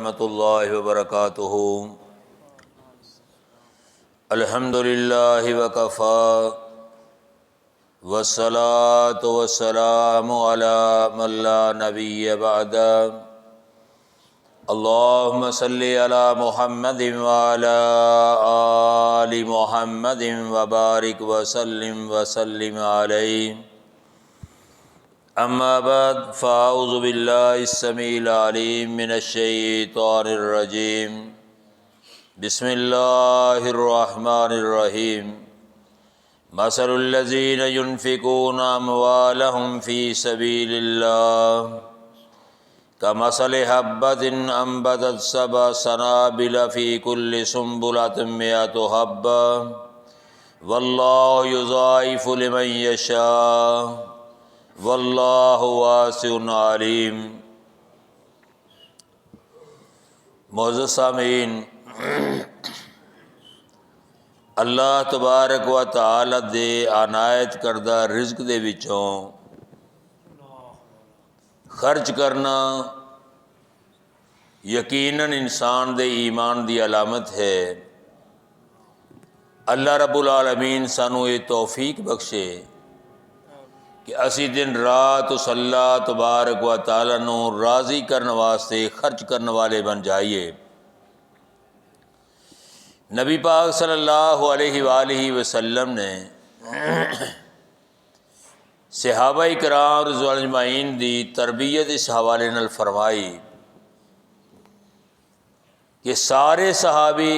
वरहमतुल्लाहि वबरकातुहू। अल्हम्दुलिल्लाहि वकफ़ा वस्सलातु वस्सलामु अला मन ला नबिय्य बअदा। अल्लाहुम्मा सल्लि अला मुहम्मदिन व अला आलि मुहम्मदिन व बारिक व सल्लिम अलैहि। अम्मा बाद फ़अऊज़ु बिल्लाहिस समीइल अलीम मिनश शैतानिर रजीम। बिस्मिल्लाहिर रहमानिर रहीम। मसलुल लज़ीना युनफ़िक़ूना अम्वालहुम फ़ी सबीलिल्लाह कमसलि हब्बतिन अंबतत सबअ सनाबिल फ़ी कुल्लि सुंबुलतिन मिअतु हब्बा वल्लाहु युज़ाइफ़ु लिमन यशा वल्लाहु वासिउन अलीम। मोअज़्ज़ज़ सामीन, अल्लाह तबारक व तआला दे अनायत करदा रिज़्क दे विचों खर्च करना यकीनन इंसान दे ईमान दी अलामत है। अल्लाह रब्बुल आलमीन सानू ये तौफीक बख्शे कि असी दिन रात उस अल्लाह तबारक व तआला नू राज़ी करने वास्ते खर्च करने वाले बन जाइए। नबी पाक सल्लल्लाहु अलैहि वसल्लम ने सहाबा इकराम रज़ियल्लाहु अजमईन दी तरबियत इस हवाले नाल फरमाई कि सारे सहाबी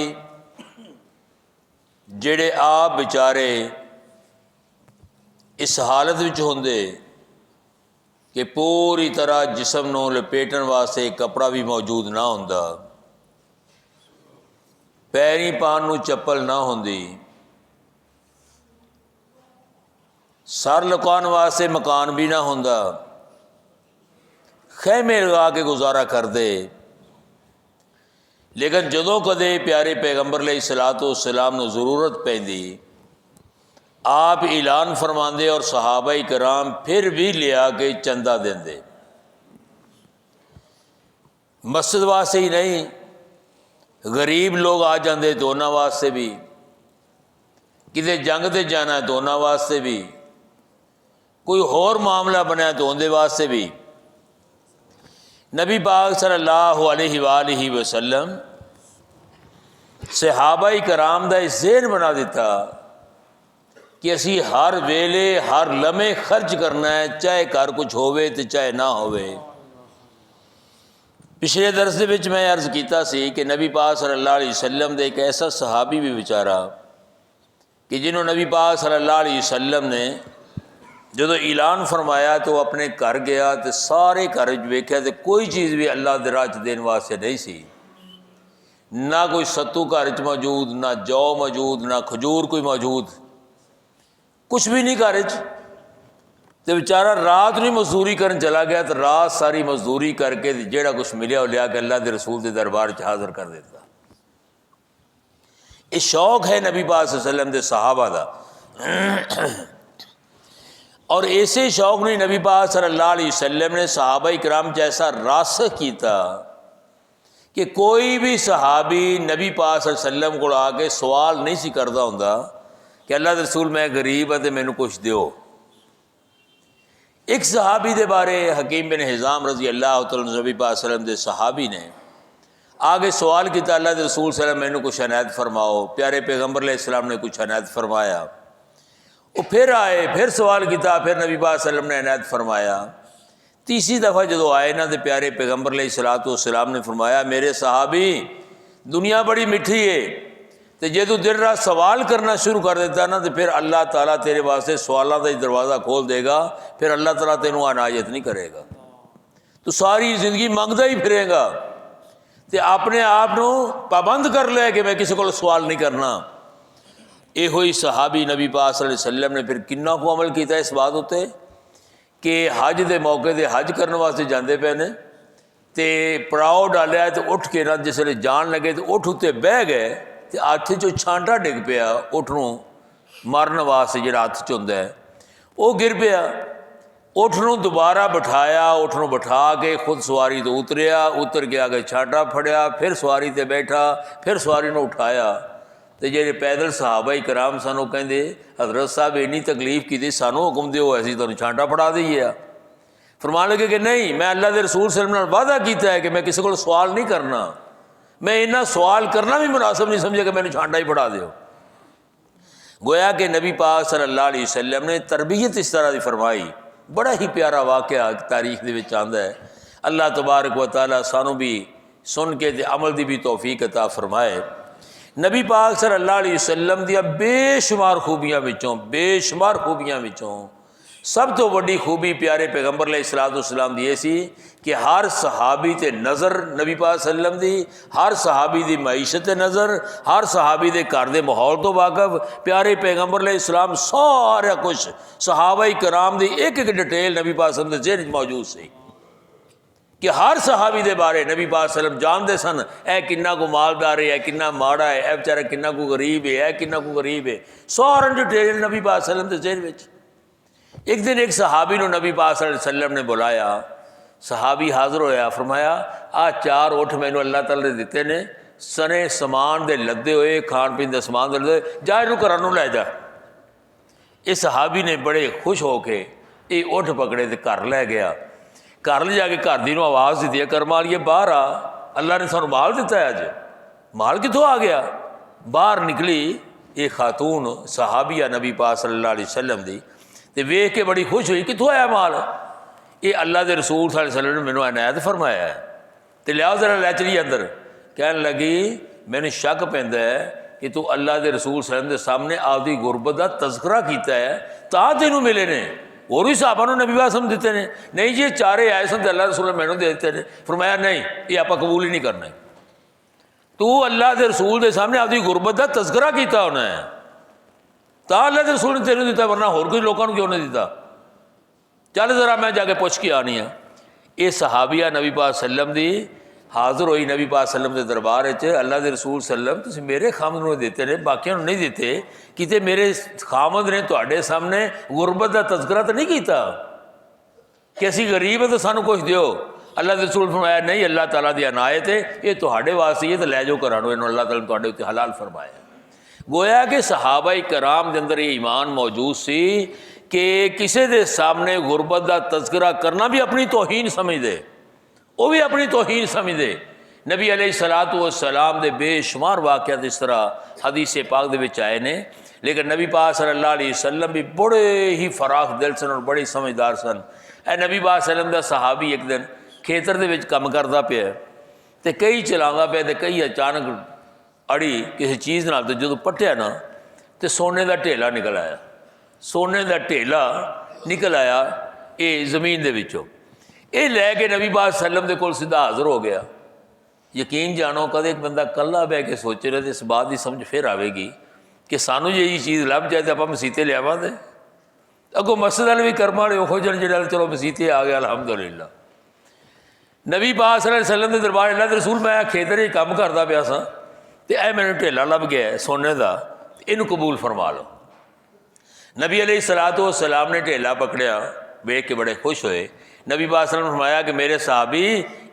जेड़े आप बेचारे इस हालत विच होंदे कि पूरी तरह जिसम नूं लपेटन वास्ते कपड़ा भी मौजूद ना होंदा, पैरी पान नूं चप्पल ना होंदी, सर लुकाउण वास्ते मकान भी ना होंदा, खैमे लगा के गुजारा करदे। लेकिन जदों कदे प्यारे पैगंबर अलैहिस्सलातु वस्सलाम नूं ज़रूरत पैंदी, आप ऐलान फरमाते और सहाबा कराम फिर भी लिया के चंदा देंदे। मस्जिद वास्ते ही नहीं, गरीब लोग आ जाते तो उन्हां वास्ते भी, किते जंग ते जाना तो उन्हां वास्ते भी, कोई होर मामला बनया तो उनके वास्ते भी। नबी पाक सल्लल्लाहु अलैहि वसल्लम सहाबा कराम दा ज़हन बना दिता कि असी हर वेले हर लम्हे खर्च करना है, चाहे घर कुछ होवे तो चाहे ना होवे। पिछले दरस दे विच मैं अर्ज़ कीता सी कि नबी पाक सल्लल्लाहु अलैहि वसल्लम दे एक ऐसा सहाबी भी विचारा कि जिन्हों नबी पाक सल्लल्लाहु अलैहि वसल्लम ने जदों ऐलान फरमाया तो अपने घर गया तो सारे घर वेख्या तो कोई चीज़ भी अल्लाह दे राह च देने वास्ते नहीं सी। ना कोई सत्तू घर च मौजूद, ना जौ मौजूद, ना खजूर कोई मौजूद, कुछ भी नहीं घर च। तो बेचारा रात नहीं मजदूरी करन चला गया तो रात सारी मजदूरी करके जेड़ा कुछ मिले वो लिया के अल्लाह के रसूल के दरबार च हाज़र कर देता। ये शौक है नबी पाक सल्लल्लाहु अलैहि वसल्लम के सहाबा दा। और ऐसे शौक ने नबी पाक सल्लल्लाहु अलैहि वसल्लम ने सहाबा इकराम च ऐसा रासख किया कि कोई भी सहाबी नबी पाक सल्लल्लाहु अलैहि वसल्लम को आके सवाल नहीं सी करता होंदा कि अल्लाह के रसूल मैं गरीब हाँ तो मैनू कुछ दिओ। एक सहाबी दे बारे हकीम बिन हिज़ाम रज़ी अल्लाह तआला नबी पाक सल्लल्लाहु अलैहि वसल्लम दे सहाबी ने आगे सवाल किया, अल्लाह के रसूल सल्लल्लाहु अलैहि वसल्लम मैनू कुछ अनायत फरमाओ। प्यारे पैगंबर अलैहिस्सलाम ने कुछ अनायत फरमाया। वो फिर आए, फिर सवाल किया, फिर नबी पाक सल्लल्लाहु अलैहि वसल्लम ने अनायत फरमाया। तीसरी दफ़ा जो आए ना तो प्यारे पैगंबर अलैहिस्सलातु वस्सलाम ने फरमाया, मेरे सहाबी दुनिया बड़ी मिठी है, तो जे तू दिन रात सवाल करना शुरू कर देता ना तो फिर अल्लाह ताला तेरे वास्ते सवालों का ही दरवाज़ा खोल देगा, फिर अल्लाह ताला तेनू अनायत नहीं करेगा। तो सारी जिंदगी मंगदा ही फिरेगा तो अपने आप को पाबंद कर लिया कि मैं किसी को सवाल नहीं करना। यो ही सहाबी नबी पाक सल्लल्लाहु अलैहि वसल्लम ने फिर किन्ना को अमल किया इस बात उत्ते कि हज के मौके पर हज करने वास्ते जाते पे ने तो पड़ाव डालिया तो उठ के ना जिसले जान लगे तो उठ उत्ते बह गए तो हथ चो छांटा डिग पिया, उठ नूं मारन वास्ते जो हथ च होंदा है वो गिर पिया। उठ नूं दोबारा बिठाया, उठ नूं बिठा के खुद सवारी तो उतरिया, उतर के आगे छाटा फड़िया, फिर सवारी ते बैठा, फिर सवारी नूं उठाया। तो जे पैदल सहाबा कराम सन वो कहते हजरत साहब इन्नी तकलीफ की सानू हुक्म दो असीं तुहानूं छांटा फड़ा दईए। फरमान लगे कि नहीं, मैं अल्लाह के रसूल सल्लल्लाहु अलैहि वसल्लम नाल वादा किया है कि मैं किसी को सवाल नहीं करना, मैं इन्ना सवाल करना भी मुनासिब नहीं समझे कि मैंने छांटा ही फड़ा दो। गोया कि नबी पाक सल्लल्लाहु अलैहि वसल्लम ने तरबियत इस तरह की फरमाई। बड़ा ही प्यारा वाक़या तारीख दे विच आंदा है। अल्लाह तबारक व तआला सानू भी सुन के अमल की भी तौफीक अता फरमाए। नबी पाक सल्लल्लाहु अलैहि वसल्लम दी बेशुमार खूबियां विचों सब तो वड्डी खूबी प्यारे पैगंबर अलैहिस्सलाम दी सी कि हर सहाबी ते नज़र नबी पाक सल्लम दी, हर सहाबी दी मईशत नज़र, हर सहाबी दे घर दे माहौल तो वाकफ प्यारे पैगंबर अलैहिस्सलाम सारा कुछ सहाबा कराम दी एक एक डिटेल नबी पाक सल्लम दे ज़हन मौजूद सी कि हर सहाबी दे बारे नबी पाक सल्लम जानते सन। ए किन्ना को मालदार है, किन्ना माड़ा है, ए बेचारा किन्ना को गरीब है, किन्ना को गरीब है, सारा डिटेल नबी पाक सल्लम दे ज़हन विच। एक दिन एक सहाबी को नबी पाक सल्लल्लाहु अलैहि वसल्लम ने बुलाया। सहाबी हाज़र होया, फरमाया आ 4 उठ मैनू अल्लाह ताला ने दिते ने, सने समान दे लदे हुए, खान पीन के समान दे लदे, जा इनू घरां नूं लै जा। इस सहाबी ने बड़े खुश होके ये उठ पकड़े तो घर लै गया। घर ले जाके घर दी आवाज़ दी है, कर्म वालिए बाहर आ, अल्लाह ने सानू माल दिता है। अज माल कितों आ गया? बाहर निकली ये खातून सहाबिया नबी पाक सल्लल्लाहु अलैहि वसल्लम दी, तो वेख के बड़ी खुश हुई, कितों आया माल? ये अल्लाह के रसूल सल्लल्लाहु अलैहि वसल्लम ने मैनू इनायत फरमाया है, तो लियाओ जरा लै चलिए अंदर। कहने लगी मैंने शक पैंदा है कि तू अल्लाह के रसूल सल्लल्लाहु अलैहि वसल्लम के सामने आपकी गुरबत का तज़किरा किया है तां तेनू मिले ने, और भी साहबा नबी पाक सल्लल्लाहु अलैहि वसल्लम दिते ने? नहीं जी, 4 आए सन, अल्लाह रसूल ने मैनू दे दिते ने। फरमाया नहीं, ये आप कबूल ही नहीं करना। तू अल्लाह के रसूल के सामने आपकी गुरबत का तज़किरा किया होना है तो अल्लाह के रसूल ने तेनू दिता, वरना होर कोई लोगों को क्यों नहीं दिता? चल जरा मैं जाके पुछ के आनी है। ये सहाबिया नबी पाक सल्लम दी हाज़र हुई नबी पाक सल्लम के दरबार अल्लाह के रसूल सल्लम तुसीं मेरे खामद नूं दिते ने, बाकियां नूं नहीं दिते, किते मेरे खामद ने तुहाडे सामने गुरबत का तज़किरा तो नहीं किया कि असीं गरीब है तो सानू कुछ दिओ? अल्लाह के रसूल फरमाया नहीं, अल्लाह ताला दी अनायत है, ये तुहाडे वास्ते है, तो लै जाओ घरां नूं, इन्हूं अल्लाह ताला ने तुहाडे उत्ते हलाल फरमाया। गोया कि सहाबा कराम के अंदर ये ईमान मौजूद सी कि किसी के सामने गुरबत का तज़किरा करना भी अपनी तौहीन समझते, वो भी अपनी तौहीन समझते। नबी अलैहिस्सलातु वस्सलाम दे बेशुमार वाक़यात इस तरह हदीस पाक दे विच आए ने, लेकिन नबी पाक सल्लल्लाहु अलैहि वसल्लम भी बड़े ही फराख दिल सन और बड़े समझदार सन। ए नबी पाक सल्लम दा सहाबी एक दिन खेतर दे विच कम करदा पिया ते कई चलांदा पिया, ते कई अचानक अड़ी किसी चीज़ नाल, तो जो पट्टिया ना तो सोने का ढेला निकल आया, सोने का ढेला निकल आया ये जमीन दे विचों। ये लैके नबी पाक सल्लम दे कोल सीधा हाज़र हो गया। यकीन जानो कदे एक बंदा कल्ला बह के सोचे रहे तो इस बात की समझ फिर आएगी कि सानू जे ये चीज़ लभ जाए तो आप मसीते लियावांगे। अगों मस्जिद वाले भी कर्म वाले उहो जन जो चलो मसीते आ गया अलहमदुलिल्लाह। नबी पाक सल्लल्लाहु अलैहि वसल्लम के दरबार अल्लाह के रसूल मैं खेतर ही काम करता पाया सा, तो यह मैंने ढेला लभ गया सोने का, इनू कबूल फरमा लो। नबी अलैहिस्सलातु वस्सलाम ने ढेला पकड़िया, वेख के बड़े खुश होए। नबी पाक सल्लल्लाहु अलैहि वसल्लम ने फरमाया कि मेरे साहबी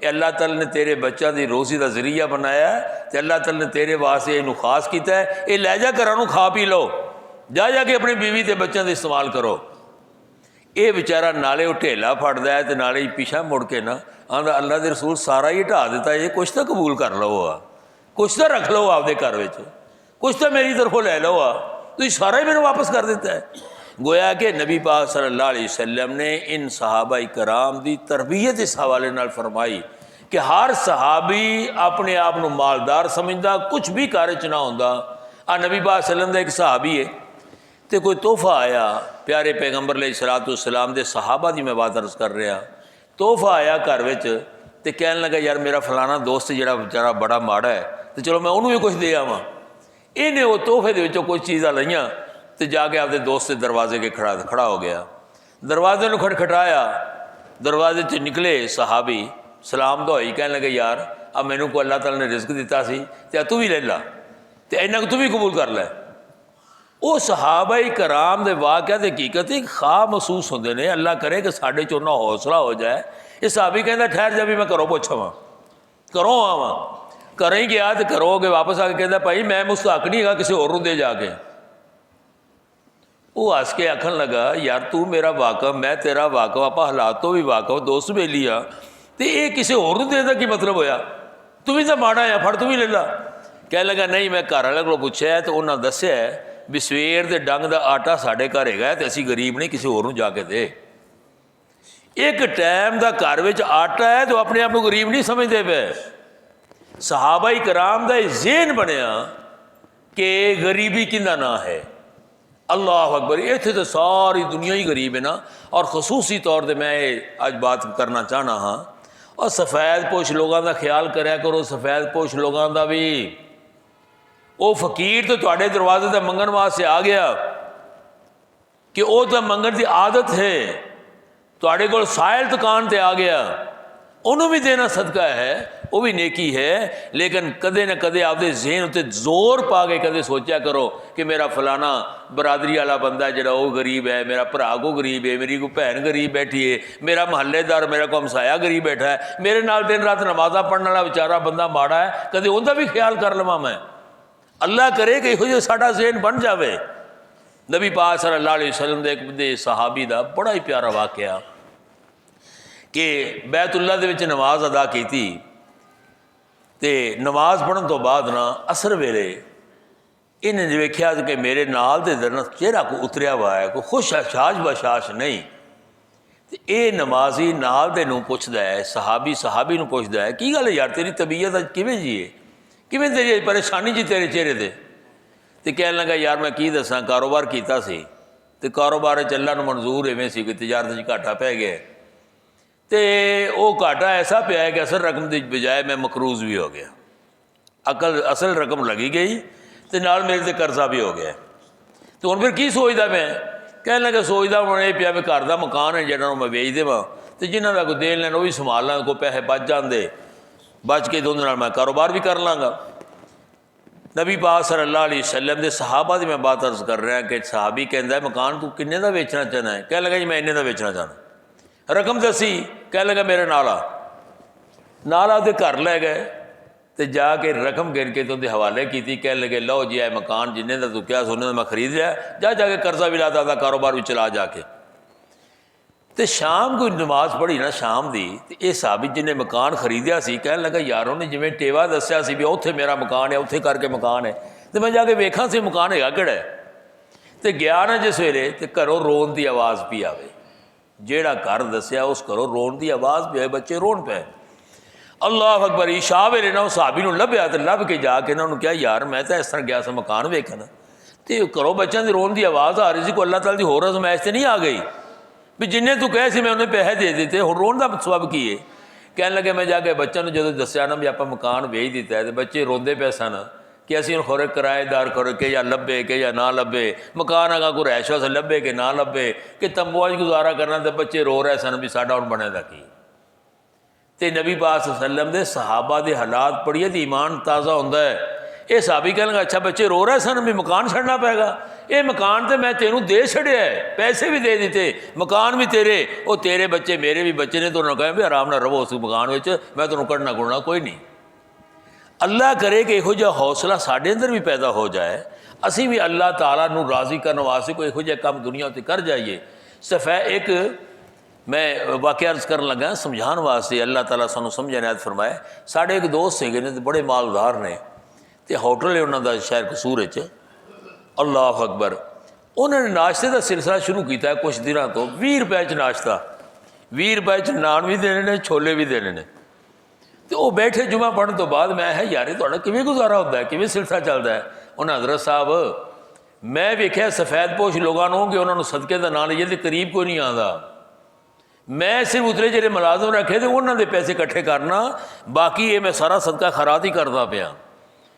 अल्लाह ताला ने तेरे बच्चों की रोज़ी का जरिया बनाया है, तो अल्लाह ताला ने तेरे वास्ते इनू खास किया है, ये लै जा घरों नूं खा पी लो, जा जाके अपनी बीवी के बच्चों का इस्तेमाल करो। ये बेचारा नाले वो ढेला फटदा है तो नाले पिछा मुड़ के ना आंदा अल्लाह के रसूल सारा ही ढा दिता, ये कुछ तो कबूल कर लो, कुछ तो रख लो आपके घर में, कुछ तो मेरी तरफों लै लो, तुम सारा ही मैंने वापस कर दिता है। गोया कि नबी पाक सल्लल्लाहु अलैहि वसल्लम ने इन सहाबा कराम की तरबियत इस हवाले नाल फरमाई कि हर सहाबी अपने आप को मालदार समझदा, कुछ भी कार्य च ना होंदा। आ नबी पाक सल्लम का एक सहाबी है तो कोई तोहफा आया, प्यारे पैगंबर अलैहिस्सलातु वस्सलाम दे सहाबा की मैं बात अर्ज कर रहा, तोहफा आया घर में तो कहने लगा यार मेरा फलाना दोस्त जिहड़ा बेचारा बड़ा माड़ा है, तो चलो मैं उन्होंने भी कुछ दे आवां। इन्हें वो तोहफे के कुछ चीज़ा लईयां तो जाके आपके दोस्त के दरवाजे के खड़ा हो गया। दरवाजे को खटखटाया, दरवाजे से निकले सहाबी, सलाम दुआई, कहने लगे यार अब मैनू को अल्लाह ताला ने रिज़्क दिता सी, तो तू भी ले ला, तो इन्ना तू भी कबूल कर लै। ਉਹ ਸਹਾਬਾਈ ਕਰਾਮ ਦੇ ਵਾਕਿਆ ਦੀ ਹਕੀਕਤ ਇੱਕ ਖਾਬ ਮਹਿਸੂਸ ਹੁੰਦੇ ਨੇ। ਅੱਲਾ ਕਰੇ ਕਿ ਸਾਡੇ 'ਚ ਉਹਨਾਂ ਹੌਸਲਾ ਹੋ ਜਾਏ। ਇਹ ਸਾਹਬੀ ਕਹਿੰਦਾ ਠਹਿਰ ਜਾ ਵੀ ਮੈਂ ਘਰੋਂ ਪੁੱਛਾਂ, ਘਰੋਂ ਆਵਾਂ। ਘਰੋਂ ਹੀ ਗਿਆ ਤੇ ਘਰੋਂ ਕੇ ਵਾਪਸ ਆ ਕੇ ਕਹਿੰਦਾ ਭਾਈ ਮੈਂ ਮੁਸਤਹਕ ਨਹੀਂ ਹੈਗਾ, ਕਿਸੇ ਹੋਰ ਨੂੰ ਦੇ ਜਾ ਕੇ। ਉਹ ਹੱਸ ਕੇ ਆਖਣ ਲੱਗਾ ਯਾਰ ਤੂੰ ਮੇਰਾ ਵਾਕਫ, ਮੈਂ ਤੇਰਾ ਵਾਕਫ, ਆਪਾਂ ਹਾਲਾਤ ਤੋਂ ਵੀ ਵਾਕਫ, ਦੋਸਤ ਬੇਲੀ ਆ, ਤੇ ਇਹ ਕਿਸੇ ਹੋਰ ਨੂੰ ਦੇਣ ਦਾ ਕੀ ਮਤਲਬ ਹੋਇਆ? ਤੂੰ ਵੀ ਤਾਂ ਮਾੜਾ ਆ, ਫੜ ਤੂੰ ਵੀ ਲੈ ਲਾ। ਕਹਿਣ ਲੱਗਾ ਨਹੀਂ, ਮੈਂ ਘਰ ਵਾਲੇ ਕੋਲੋਂ ਪੁੱਛਿਆ ਤੇ ਉਹਨਾਂ ਦੱਸਿਆ ਵੀ ਸਵੇਰ ਦੇ ਡੰਗ ਦਾ ਆਟਾ ਸਾਡੇ ਘਰ ਹੈਗਾ ਤੇ ਅਸੀਂ ਗਰੀਬ ਨਹੀਂ, ਕਿਸੇ ਹੋਰ ਨੂੰ ਜਾ ਕੇ ਦੇ। ਇੱਕ ਟਾਈਮ ਦਾ ਘਰ ਵਿੱਚ ਆਟਾ ਹੈ ਤੇ ਆਪਣੇ ਆਪ ਨੂੰ ਗਰੀਬ ਨਹੀਂ ਸਮਝਦੇ ਪਏ। ਸਹਾਬਾਈ ਕਰਾਮ ਦਾ ਇਹ ਜ਼ਿਹਨ ਬਣਿਆ ਕਿ ਗਰੀਬੀ ਕਿੰਦਾ ਨਾਂ ਹੈ। ਅੱਲਾਹੁ ਅਕਬਰ। ਇੱਥੇ ਤਾਂ ਸਾਰੀ ਦੁਨੀਆ ਹੀ ਗਰੀਬ ਹੈ ਨਾ। ਔਰ ਖਸੂਸੀ ਤੌਰ 'ਤੇ ਮੈਂ ਇਹ ਅੱਜ ਬਾਤ ਕਰਨਾ ਚਾਹਨਾ ਹਾਂ, ਔਰ ਸਫੈਦ ਪੋਸ਼ ਲੋਕਾਂ ਦਾ ਖਿਆਲ ਕਰਿਆ ਕਰੋ। ਸਫੈਦ ਪੋਸ਼ ਲੋਕਾਂ ਦਾ ਵੀ ਉਹ ਫਕੀਰ ਤਾਂ ਤੁਹਾਡੇ ਦਰਵਾਜ਼ੇ 'ਤੇ ਮੰਗਣ ਵਾਸਤੇ ਆ ਗਿਆ ਕਿ ਉਹ ਤਾਂ ਮੰਗਣ ਦੀ ਆਦਤ ਹੈ, ਤੁਹਾਡੇ ਕੋਲ ਸਾਇਲ ਦੁਕਾਨ 'ਤੇ ਆ ਗਿਆ, ਉਹਨੂੰ ਵੀ ਦੇਣਾ ਸਦਕਾ ਹੈ, ਉਹ ਵੀ ਨੇਕੀ ਹੈ। ਲੇਕਿਨ ਕਦੇ ਨਾ ਕਦੇ ਆਪਦੇ ਜ਼ਿਹਨ ਉੱਤੇ ਜ਼ੋਰ ਪਾ ਕੇ ਕਦੇ ਸੋਚਿਆ ਕਰੋ ਕਿ ਮੇਰਾ ਫਲਾਣਾ ਬਰਾਦਰੀ ਵਾਲਾ ਬੰਦਾ ਜਿਹੜਾ ਉਹ ਗਰੀਬ ਹੈ, ਮੇਰਾ ਭਰਾ ਕੋ ਗਰੀਬ ਹੈ, ਮੇਰੀ ਕੋਈ ਭੈਣ ਗਰੀਬ ਬੈਠੀ ਹੈ, ਮੇਰਾ ਮਹੱਲੇਦਾਰ, ਮੇਰਾ ਕੋਈ ਹਮਸਾਇਆ ਗਰੀਬ ਬੈਠਾ ਹੈ, ਮੇਰੇ ਨਾਲ ਦਿਨ ਰਾਤ ਨਮਾਜ਼ਾਂ ਪੜ੍ਹਨ ਵਾਲਾ ਵਿਚਾਰਾ ਬੰਦਾ ਮਾੜਾ ਹੈ, ਕਦੇ ਉਹਦਾ ਵੀ ਖਿਆਲ ਕਰ ਲਵਾਂ ਮੈਂ। ਅੱਲਾ ਕਰੇ ਕਿ ਇਹੋ ਜਿਹਾ ਸਾਡਾ ਜ਼ਿਹਨ ਬਣ ਜਾਵੇ। ਨਬੀ ਪਾਕ ਸੱਲੱਲਾਹੁ ਅਲੈਹਿ ਵਸੱਲਮ ਦੇ ਇੱਕ ਦੇ ਸਹਾਬੀ ਦਾ ਬੜਾ ਹੀ ਪਿਆਰਾ ਵਾਕਿਆ ਕਿ ਬੈਤੁੱਲਾ ਦੇ ਵਿੱਚ ਨਮਾਜ਼ ਅਦਾ ਕੀਤੀ ਤੇ ਨਮਾਜ਼ ਪੜ੍ਹਨ ਤੋਂ ਬਾਅਦ ਨਾ ਅਸਰ ਵੇਲੇ ਇਹਨੇ ਵੇਖਿਆ ਕਿ ਮੇਰੇ ਨਾਲ ਦੇ ਦਰ ਚਿਹਰਾ ਕੋ ਉਤਰਿਆ ਵਾ ਹੈ, ਕੋਈ ਖੁਸ਼ ਹਸ਼ਾਸ਼ ਬਸ਼ਾਸ਼ ਨਹੀਂ। ਤੇ ਇਹ ਨਮਾਜ਼ੀ ਨਾਲ ਦੇ ਨੂੰ ਪੁੱਛਦਾ ਹੈ, ਸਹਾਬੀ ਨੂੰ ਪੁੱਛਦਾ ਹੈ ਕੀ ਗੱਲ ਯਾਰ ਤੇਰੀ ਤਬੀਅਤ ਅੱਜ ਕਿਵੇਂ ਜੀ ਹੈ, ਕਿਵੇਂ ਤੇਰੀ ਪਰੇਸ਼ਾਨੀ ਜੀ ਤੇਰੇ ਚਿਹਰੇ 'ਤੇ? ਤੇ ਕਹਿਣ ਲੱਗਾ ਯਾਰ ਮੈਂ ਕੀ ਦੱਸਾਂ, ਕਾਰੋਬਾਰ ਕੀਤਾ ਸੀ ਤੇ ਕਾਰੋਬਾਰ 'ਚ ਅੱਲਾ ਨੂੰ ਮਨਜ਼ੂਰ ਇਵੇਂ ਸੀ ਕਿ ਤਜਾਰਤ 'ਚ ਘਾਟਾ ਪੈ ਗਿਆ ਤੇ ਉਹ ਘਾਟਾ ਐਸਾ ਪਿਆ ਕਿ ਅਸਲ ਰਕਮ ਦੀ ਬਜਾਏ ਮੈਂ ਮਕਰੂਜ਼ ਵੀ ਹੋ ਗਿਆ। ਅਸਲ ਰਕਮ ਲੱਗੀ ਗਈ ਤੇ ਨਾਲ ਮੇਰੇ 'ਤੇ ਕਰਜ਼ਾ ਵੀ ਹੋ ਗਿਆ। ਤੇ ਹੁਣ ਫਿਰ ਕੀ ਸੋਚਦਾ ਮੈਂ? ਕਹਿਣ ਲੱਗਾ ਸੋਚਦਾ ਹੁਣ ਇਹ ਪਿਆ ਵੀ ਘਰ ਦਾ ਮਕਾਨ ਹੈ ਜਿਹਨਾਂ ਨੂੰ ਮੈਂ ਵੇਚ ਦੇਵਾਂ ਤੇ ਜਿਨ੍ਹਾਂ ਦਾ ਕੋਈ ਦੇਣ ਲੈਣ ਉਹ ਵੀ ਸੰਭਾਲ ਲਾਂਗਾ, ਕੋਈ ਪੈਸੇ ਬਚ ਜਾਂਦੇ, ਬਚ ਕੇ ਉਹਦੇ ਨਾਲ ਮੈਂ ਕਾਰੋਬਾਰ ਵੀ ਕਰ ਲਾਂਗਾ। ਨਬੀ ਪਾਕ ਸੱਲੱਲਾਹੁ ਅਲੈਹਿ ਵਸੱਲਮ ਦੇ ਸਹਾਬਾ ਦੀ ਮੈਂ ਬਾਤ ਅਰਜ਼ ਕਰ ਰਿਹਾ ਕਿ ਸਹਾਬੀ ਕਹਿੰਦਾ ਮਕਾਨ ਤੂੰ ਕਿੰਨੇ ਦਾ ਵੇਚਣਾ ਚਾਹੁੰਦਾ ਹੈ? ਕਹਿਣ ਲੱਗਾ ਜੀ ਮੈਂ ਇੰਨੇ ਦਾ ਵੇਚਣਾ ਚਾਹੁੰਦਾ। ਰਕਮ ਦੱਸੀ? ਕਹਿਣ ਲੱਗਾ ਮੇਰੇ ਨਾਲ ਆ ਉਹਦੇ ਘਰ ਲੈ ਗਏ ਤੇ ਜਾ ਕੇ ਰਕਮ ਗਿਣ ਕੇ ਤੇ ਉਹਦੇ ਹਵਾਲੇ ਕੀਤੀ। ਕਹਿਣ ਲੱਗੇ ਲਓ ਜੀ ਇਹ ਮਕਾਨ ਜਿੰਨੇ ਦਾ ਤੂੰ ਕਿਹਾ ਸੋਨੇ ਦਾ ਮੈਂ ਖਰੀਦ ਲਿਆ, ਜਾ ਕੇ ਕਰਜ਼ਾ ਵੀ ਲਾਦਾ ਦਾ ਕਾਰੋਬਾਰ ਵੀ ਚਲਾ ਜਾ ਕੇ। ਤੇ ਸ਼ਾਮ ਕੋਈ ਨਮਾਜ਼ ਪੜ੍ਹੀ ਨਾ ਸ਼ਾਮ ਦੀ, ਤੇ ਇਹ ਸਾਹਬੀ ਜਿਹਨੇ ਮਕਾਨ ਖਰੀਦਿਆ ਸੀ ਕਹਿਣ ਲੱਗਾ ਯਾਰ ਉਹਨੇ ਜਿਵੇਂ ਟੇਵਾ ਦੱਸਿਆ ਸੀ ਵੀ ਉੱਥੇ ਮੇਰਾ ਮਕਾਨ ਹੈ, ਉੱਥੇ ਕਰਕੇ ਮਕਾਨ ਹੈ, ਤੇ ਮੈਂ ਜਾ ਕੇ ਵੇਖਾਂ ਸੀ ਮਕਾਨ ਹੈਗਾ ਕਿਹੜਾ। ਤੇ ਗਿਆ ਨਾ ਜਿਸ ਵੇਲੇ ਤੇ ਘਰੋਂ ਰੋਣ ਦੀ ਆਵਾਜ਼ ਪਈ ਆਵੇ। ਜਿਹੜਾ ਘਰ ਦੱਸਿਆ ਉਸ ਘਰੋਂ ਰੋਣ ਦੀ ਆਵਾਜ਼ ਪਈ ਆਵੇ, ਬੱਚੇ ਰੋਣ ਪਏ। ਅੱਲਾਹੁ ਅਕਬਰ। ਇਸ਼ਾ ਵੇਲੇ ਨਾ ਉਹ ਸਾਹਬੀ ਨੂੰ ਲੱਭਿਆ ਤੇ ਲੱਭ ਕੇ ਜਾ ਕੇ ਇਹਨਾਂ ਨੂੰ ਕਿਹਾ ਯਾਰ ਮੈਂ ਤਾਂ ਇਸ ਤਰ੍ਹਾਂ ਗਿਆ ਸੀ ਮਕਾਨ ਵੇਖਣ ਤੇ ਘਰੋਂ ਬੱਚਿਆਂ ਦੀ ਰੋਣ ਦੀ ਆਵਾਜ਼ ਆ ਰਹੀ ਸੀ, ਕੋਈ ਅੱਲਾਹ ਤਾਲਾ ਦੀ ਹੋਰ ਅਜ਼ਮਾਇਸ਼ ਤੇ ਨਹੀਂ ਆ ਗਈ ਵੀ ਜਿੰਨੇ ਤੂੰ ਕਹੇ ਸੀ ਮੈਂ ਉਹਨੇ ਪੈਸੇ ਦੇ ਦਿੱਤੇ, ਹੁਣ ਰੋਣ ਦਾ ਸਬਬ ਕੀ ਹੈ? ਕਹਿਣ ਲੱਗੇ ਮੈਂ ਜਾ ਕੇ ਬੱਚਿਆਂ ਨੂੰ ਜਦੋਂ ਦੱਸਿਆ ਨਾ ਵੀ ਆਪਾਂ ਮਕਾਨ ਵੇਚ ਦਿੱਤਾ ਹੈ ਤੇ ਬੱਚੇ ਰੋਂਦੇ ਪਏ ਸਨ ਕਿ ਅਸੀਂ ਹੁਣ ਖੋਰੇ ਕਿਰਾਏਦਾਰ ਕਰੋ ਕਿ ਜਾਂ ਲੱਭੇ ਕਿ ਜਾਂ ਨਾ ਲੱਭੇ, ਮਕਾਨ ਅਗਾ ਕੋਈ ਰਹਿਸ਼ ਵਾਸਤੇ ਲੱਭੇ ਕਿ ਨਾ ਲੱਭੇ, ਕਿ ਤੰਬੂਆਂ 'ਚ ਗੁਜ਼ਾਰਾ ਕਰਨਾ, ਤੇ ਬੱਚੇ ਰੋ ਰਹੇ ਸਨ ਵੀ ਸਾਡਾ ਹੁਣ ਬਣੇਗਾ ਕੀ। ਤੇ ਨਬੀ ਪਾਕ ਸੱਲੱਲਾਹੁ ਅਲੈਹਿ ਵਸੱਲਮ ਦੇ ਸਹਾਬਾ ਦੇ ਹਾਲਾਤ ਪੜ੍ਹੀਏ ਤੇ ਈਮਾਨ ਤਾਜ਼ਾ ਹੁੰਦਾ ਹੈ। ਇਹ ਸਾਹਬੀ ਕਹਿਣ ਲੱਗਾ ਅੱਛਾ ਬੱਚੇ ਰੋ ਰਹੇ ਸਨ ਵੀ ਮਕਾਨ ਛੱਡਣਾ ਪਏਗਾ, ਇਹ ਮਕਾਨ ਤੇ ਮੈਂ ਤੈਨੂੰ ਦੇ ਛੱਡਿਆ ਹੈ, ਪੈਸੇ ਵੀ ਦੇ ਦਿੱਤੇ, ਮਕਾਨ ਵੀ ਤੇਰੇ, ਉਹ ਤੇਰੇ ਬੱਚੇ ਮੇਰੇ ਵੀ ਬੱਚੇ ਨੇ, ਤੁਹਾਨੂੰ ਕਹੇ ਵੀ ਆਰਾਮ ਨਾਲ ਰਹੋ ਉਸ ਮਕਾਨ ਵਿੱਚ, ਮੈਂ ਤੁਹਾਨੂੰ ਕੱਢਣਾ ਕੁੱਢਣਾ ਕੋਈ ਨਹੀਂ। ਅੱਲਾ ਕਰੇ ਕਿ ਇਹੋ ਜਿਹਾ ਹੌਸਲਾ ਸਾਡੇ ਅੰਦਰ ਵੀ ਪੈਦਾ ਹੋ ਜਾਏ, ਅਸੀਂ ਵੀ ਅੱਲਾਹ ਤਾਲਾ ਨੂੰ ਰਾਜ਼ੀ ਕਰਨ ਵਾਸਤੇ ਕੋਈ ਇਹੋ ਜਿਹਾ ਕੰਮ ਦੁਨੀਆ ਉੱਤੇ ਕਰ ਜਾਈਏ। ਇੱਕ ਮੈਂ ਵਾਕਿਆ ਅਰਜ਼ ਕਰਨ ਲੱਗਾ ਸਮਝਾਉਣ ਵਾਸਤੇ, ਅੱਲਾਹ ਤਾਲਾ ਸਾਨੂੰ ਸਮਝ ਇਨਾਇਤ ਫਰਮਾਏ। ਸਾਡੇ ਇੱਕ ਦੋਸਤ ਹੈਗੇ ਨੇ ਤੇ ਬੜੇ ਮਾਲਦਾਰ ਨੇ ਤੇ ਹੋਟਲ ਹੈ ਉਹਨਾਂ ਦਾ ਸ਼ਹਿਰ ਕਸੂਰ ਵਿੱਚ। ਅੱਲਾਹੁ ਅਕਬਰ। ਉਹਨਾਂ ਨੇ ਨਾਸ਼ਤੇ ਦਾ ਸਿਲਸਿਲਾ ਸ਼ੁਰੂ ਕੀਤਾ ਕੁਛ ਦਿਨਾਂ ਤੋਂ। 20 ਰੁਪਏ 'ਚ ਨਾਸ਼ਤਾ, 20 ਰੁਪਏ 'ਚ ਨਾਨ ਵੀ ਦੇਣੇ ਨੇ, ਛੋਲੇ ਵੀ ਦੇਣੇ ਨੇ। ਤੇ ਉਹ ਬੈਠੇ ਜੁਮਾ ਪੜ੍ਹਨ ਤੋਂ ਬਾਅਦ ਮੈਂ ਹੈ ਯਾਰ ਤੁਹਾਡਾ ਕਿਵੇਂ ਗੁਜ਼ਾਰਾ ਹੁੰਦਾ ਹੈ, ਕਿਵੇਂ ਸਿਲਸਿਲਾ ਚੱਲਦਾ ਹੈ? ਉਹਨਾਂ ਹਜ਼ਰਤ ਸਾਹਿਬ ਮੈਂ ਵੇਖਿਆ ਸਫੈਦ ਪੋਸ਼ ਲੋਕਾਂ ਨੂੰ ਕਿ ਉਹਨਾਂ ਨੂੰ ਸਦਕੇ ਦਾ ਨਾਂ ਲਈਏ ਤੇ ਕਰੀਬ ਕੋਈ ਨਹੀਂ ਆਉਂਦਾ। ਮੈਂ ਸਿਰਫ ਉਤਰੇ ਜਿਹੜੇ ਮੁਲਾਜ਼ਮ ਰੱਖੇ ਤੇ ਉਹਨਾਂ ਦੇ ਪੈਸੇ ਇਕੱਠੇ ਕਰਨਾ, ਬਾਕੀ ਇਹ ਮੈਂ ਸਾਰਾ ਸਦਕਾ ਖੈਰਾਤ ਹੀ ਕਰਦਾ ਪਿਆ।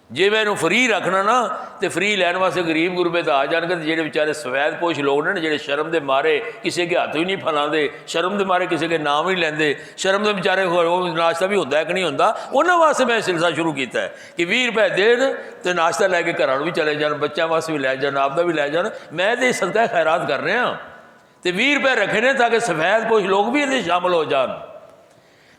जे मैं इन्हूं फ्री रखना ना तो फ्री लैन वास्ते गरीब गुरबे तो आ जाएंगे, तो जेडे बेचारे सफैद पोश लोग ने जेडे शर्म के मारे किसी के हथ भी नहीं फैलाते, शर्म के मारे किसी के नाम भी लेंदे, शर्म के बेचारे नाश्ता भी होंदा है कि नहीं होंदा, उन्होंने वास्ते मैं सिलसिला शुरू किया है कि 20 रुपए देन तो नाश्ता लैके घर भी चले जान, बच्चों वास्ते भी लै जान, आपका भी लै जान। मैं तो सदका खैरात कर रहा तो 20 रुपए रखे ने ताकि सफैद पोश लोग भी ये शामिल हो जान।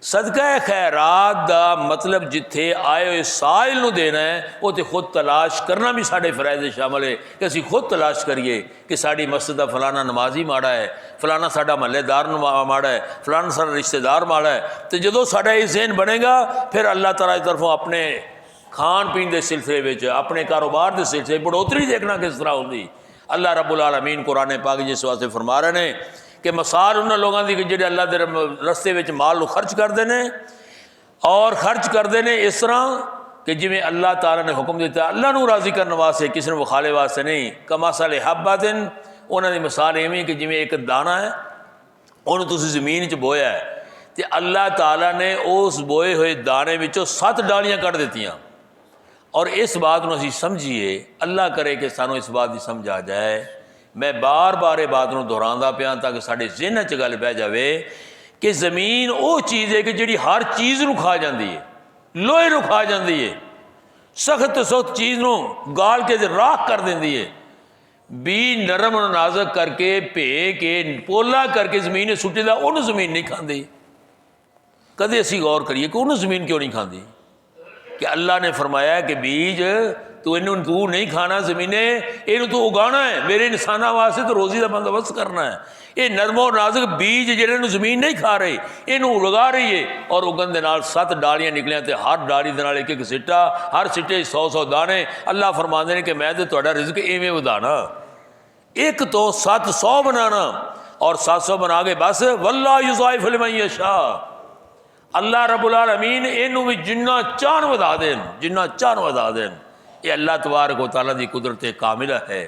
सदका खैरात का मतलब जिथे आए हुए साइल नूं देना है, वो तो खुद तलाश करना भी साढ़े फराइज शामिल है कि असी खुद तलाश करिए कि साड़ी मस्जिद का फलाना नमाजी माड़ा है, फलाना साडा महल्लेदार माड़ा है, फलाना साडा रिश्तेदार माड़ा है। तो जो साडा ये ज़हन बनेगा फिर अल्लाह तआला की तरफों अपने खान पीन के सिलसिले में, अपने कारोबार के सिलसिले बढ़ोतरी देखना किस तरह होगी। अल्लाह रब्बुल आलमीन कुरान पाक जिस वास्ते फरमा रहे हैं कि मिसाल उन्होंने लोगों की जो अल्लाह के रस्ते में माल खर्च करते हैं और खर्च करते हैं इस तरह कि जिमें अल्लाह ताला ने हुक्म दिता, अल्लाह को राज़ी करने वास्ते, किसी ने विखाले वास्ते नहीं। कमासल हब्बातिन, उन्होंने मिसाल इवें कि जिमें एक दाना है, उन्होंने तुसीं ज़मीन च बोया है तो अल्लाह ताला ने उस बोए हुए दाने विचों 7 डालियाँ कढ़ दित्तियां। और इस बात को असीं समझिए, अल्लाह करे कि सानूं इस बात की समझ आ जाए। मैं बार बार ये बात को दोहरांदा पिया ताकि साढ़े ज़हन च गल बह जाए कि ज़मीन वो चीज़ है कि जिहड़ी हर चीज़ को खा जाती है, लोहे को खा जाती है, सख्त तो सख्त चीज़ को गाल के राख कर देती है। बीज नरम और नाजुक करके भे के पोला करके ज़मीन सुट्टी दा, उन्होंने ज़मीन नहीं खाती। कदे असी गौर करिए कि उन्होंने ज़मीन क्यों नहीं खाती? कि अल्लाह ने फरमाया कि बीज तू इनू तू नहीं खाना, ज़मीने इनू तू उगाना है, मेरे इंसाना वास्ते तो रोज़ी का बंदोबस्त करना है। ये नरमो नाजुक बीज जिन्हें ज़मीन नहीं खा रही, इनू उगा रही है। और उगन के नाल 7 डालियाँ निकलियां तो हर डाली के नाल एक सिट्टा, हर सिट्टे 100-100 दाने। अल्लाह फरमाते हैं कि मैं तो तुहाडा रिज़्क इवें वधाना, एक तो 700 बनाना और 700 बना के बस वल्ला युज़ाइफ़ु लिमन यशा। अल्लाह रब्बुल आलमीन इनू भी जिन्ना चाहन वधा देन, जिन्ना चाहन वधा देन। ये अल्लाह तबारक व तआला की कुदरत कामिला है।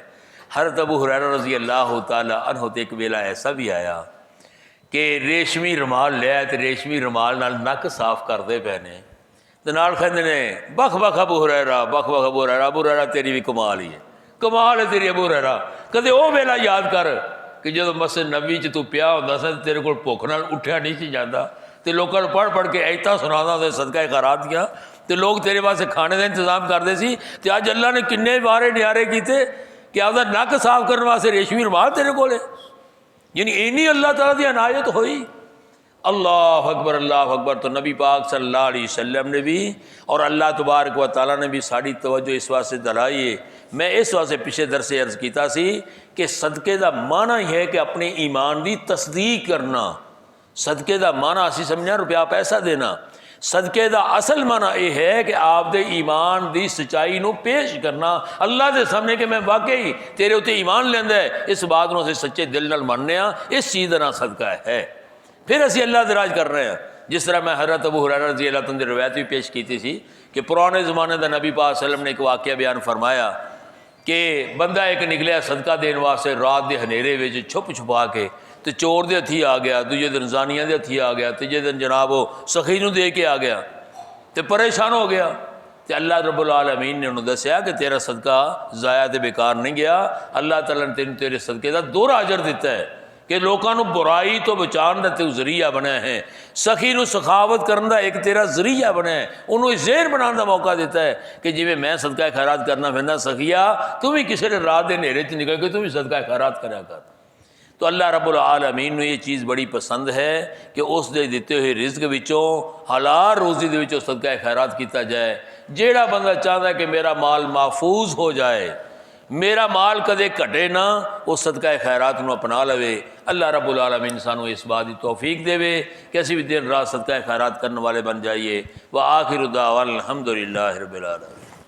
हज़रत अबू हुरैरा रज़ी अल्लाह तआला अन्हु ते एक वेला ऐसा भी आया कि रेशमी रुमाल लिया तो रेशमी रुमाल नाल नक साफ करते पे ने तो नाल कहंदे ने बख बख अबू हुरैरा, बख बख अबू हुरैरा, अबू हुरैरा तेरी भी कमाल ही है, कमाल है तेरी अबू हुरैरा। कदे वो वेला याद कर कि जो मस्जिद नबी च तू पिया होंदा सा तेरे को भुख नाल उठिया नहीं सी जाता, तो लोगों को पढ़ पढ़ के ऐता सुनादा होंदा सदका खैरात दियां, तो लोग तेरे वास्ते खाने का इंतजाम करते सी। तो अज अल्लाह ने किन्ने बारे न्यारे किए कि आपका नक साफ करने वास्ते रेशमी रुमाल तेरे को, यानी इन्नी अल्लाह ताला की अनायत हुई। अल्लाह अकबर। तो नबी पाक सल्लल्लाहु अलैहि वसल्लम ने भी और अल्लाह तबारक व तआला ने भी साड़ी तवज्जो इस वास्ते दिलाई है। मैं इस वास्ते पिछले दरसे अर्ज किया कि सदके का माना ही है कि अपने ईमान की तस्दीक करना। सदके का माना असी समझा रुपया पैसा देना, सदके का असल माना यह है कि आपके ईमान की सच्चाई को पेश करना अल्लाह के सामने कि मैं वाकई तेरे उत्ते ईमान लेंदा है, इस बात को असीं सच्चे दिल नाल मनने आ, इस चीज़ का नाम सदका है। फिर असीं अल्लाह दे राज कर रहे हैं। जिस तरह मैं हज़रत अबू हुरैरा रज़ी अल्लाह तआला की रवायत भी पेश की थी कि पुराने ज़माने का नबी पाक सल्लल्लाहु अलैहि वसल्लम ने एक वाक़या बयान फरमाया कि बंदा एक निकलिया सदका देने वास्ते रात के हनेरे में छुप छुपा के, तो चोर के हथी आ गया, दूजे दिन जानिया के हथी आ गया, तीजे दिन जनाब वो सखी नूं दे के आ गया, तो परेशान हो गया। तो अल्लाह रब्बुल आलमीन ने उन्होंने दसिया कि तेरा सदका ज़ाया तो बेकार नहीं गया, अल्लाह ताला ने तेन तेरे सदके का 2 अजर दिता है कि लोगों को बुराई तो बचाने का तू जरिया बनया है, सखी नूं सखावत करने का एक तेरा जरिया बनया है, उन्होंने ज़हन बनाने का मौका दिता है कि जिमें मैं सदका खैरात करना फिरना, सखिया तू भी किसी ने रात के नेरे च निकल के तू भी सदका खैरात करया कर। तो अल्लाह रब्बुल आलमीन ने ये चीज़ बड़ी पसंद है कि उस दे दिते हुए रिज़्क विचों हलाल रोज़ी दे विचों सदका खैरात किया जाए। जेड़ा बंदा चाहता है कि मेरा माल महफूज हो जाए, मेरा माल कदे घटे ना, वो सदका खैरात को अपना लवे। अल्लाह रब्बुल आलमीन सानू इस बात की तौफीक देवे कि असीं भी दिन रात सदका खैरात करने वाले बन जाइए। व आखिर दावाना अल्हम्दुलिल्लाहि रब्बिल आलमीन।